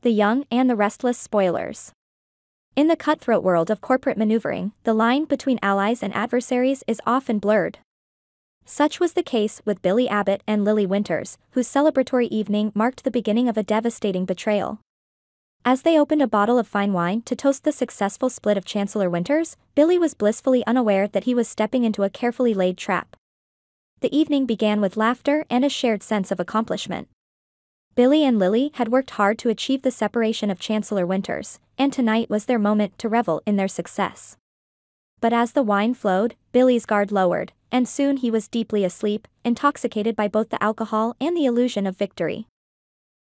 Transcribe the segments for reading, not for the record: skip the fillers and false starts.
the young and the restless spoilers. In the cutthroat world of corporate maneuvering, the line between allies and adversaries is often blurred. Such was the case with Billy Abbott and Lily Winters, whose celebratory evening marked the beginning of a devastating betrayal. As they opened a bottle of fine wine to toast the successful split of Chancellor Winters, Billy was blissfully unaware that he was stepping into a carefully laid trap. The evening began with laughter and a shared sense of accomplishment. Billy and Lily had worked hard to achieve the separation of Chancellor Winters, and tonight was their moment to revel in their success. But as the wine flowed, Billy's guard lowered, and soon he was deeply asleep, intoxicated by both the alcohol and the illusion of victory.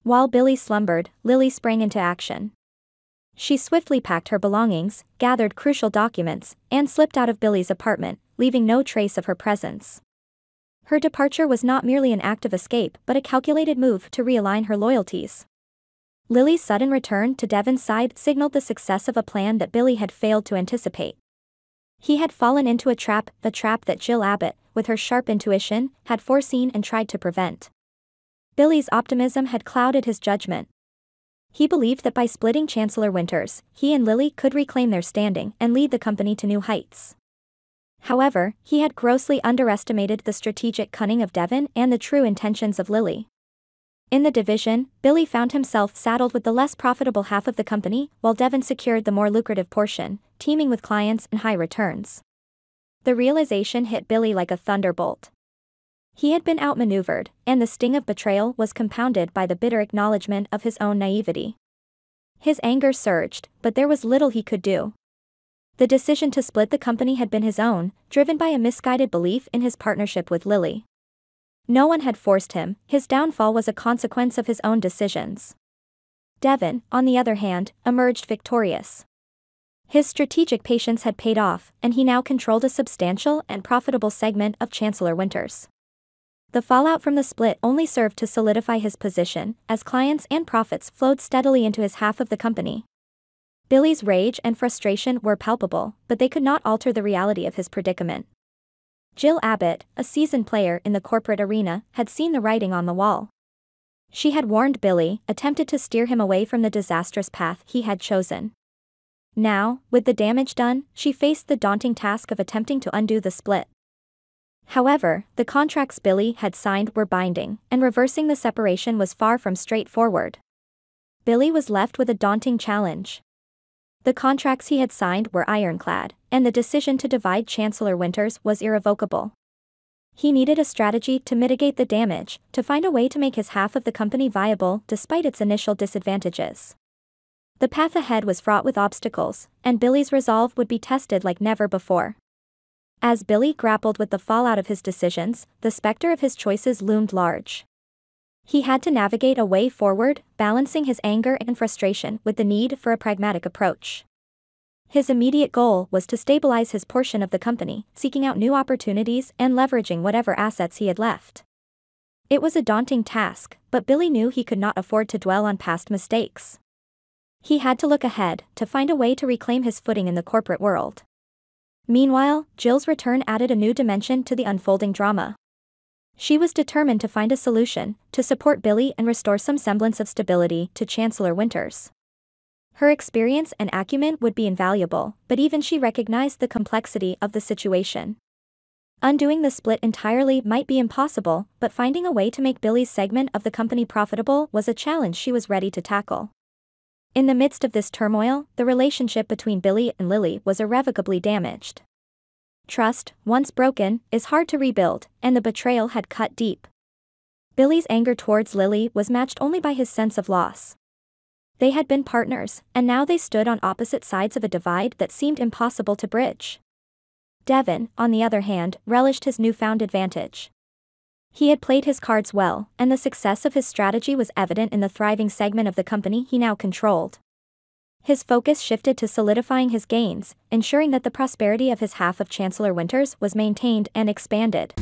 While Billy slumbered, Lily sprang into action. She swiftly packed her belongings, gathered crucial documents, and slipped out of Billy's apartment, leaving no trace of her presence. Her departure was not merely an act of escape but a calculated move to realign her loyalties. Lily's sudden return to Devon's side signaled the success of a plan that Billy had failed to anticipate. He had fallen into a trap that Jill Abbott, with her sharp intuition, had foreseen and tried to prevent. Billy's optimism had clouded his judgment. He believed that by splitting Chancellor Winters, he and Lily could reclaim their standing and lead the company to new heights. However, he had grossly underestimated the strategic cunning of Devon and the true intentions of Lily. In the division, Billy found himself saddled with the less profitable half of the company, while Devon secured the more lucrative portion, teeming with clients and high returns. The realization hit Billy like a thunderbolt. He had been outmaneuvered, and the sting of betrayal was compounded by the bitter acknowledgement of his own naivety. His anger surged, but there was little he could do. The decision to split the company had been his own, driven by a misguided belief in his partnership with Lily. No one had forced him, his downfall was a consequence of his own decisions. Devon, on the other hand, emerged victorious. His strategic patience had paid off, and he now controlled a substantial and profitable segment of Chancellor Winters. The fallout from the split only served to solidify his position, as clients and profits flowed steadily into his half of the company. Billy's rage and frustration were palpable, but they could not alter the reality of his predicament. Jill Abbott, a seasoned player in the corporate arena, had seen the writing on the wall. She had warned Billy, attempted to steer him away from the disastrous path he had chosen. Now, with the damage done, she faced the daunting task of attempting to undo the split. However, the contracts Billy had signed were binding, and reversing the separation was far from straightforward. Billy was left with a daunting challenge. The contracts he had signed were ironclad, and the decision to divide Chancellor Winters was irrevocable. He needed a strategy to mitigate the damage, to find a way to make his half of the company viable despite its initial disadvantages. The path ahead was fraught with obstacles, and Billy's resolve would be tested like never before. As Billy grappled with the fallout of his decisions, the specter of his choices loomed large. He had to navigate a way forward, balancing his anger and frustration with the need for a pragmatic approach. His immediate goal was to stabilize his portion of the company, seeking out new opportunities and leveraging whatever assets he had left. It was a daunting task, but Billy knew he could not afford to dwell on past mistakes. He had to look ahead, to find a way to reclaim his footing in the corporate world. Meanwhile, Jill's return added a new dimension to the unfolding drama. She was determined to find a solution, to support Billy and restore some semblance of stability to Chancellor Winters. Her experience and acumen would be invaluable, but even she recognized the complexity of the situation. Undoing the split entirely might be impossible, but finding a way to make Billy's segment of the company profitable was a challenge she was ready to tackle. In the midst of this turmoil, the relationship between Billy and Lily was irrevocably damaged. Trust, once broken, is hard to rebuild, and the betrayal had cut deep. Billy's anger towards Lily was matched only by his sense of loss. They had been partners, and now they stood on opposite sides of a divide that seemed impossible to bridge. Devon, on the other hand, relished his newfound advantage. He had played his cards well, and the success of his strategy was evident in the thriving segment of the company he now controlled. His focus shifted to solidifying his gains, ensuring that the prosperity of his half of Chancellor Winters was maintained and expanded.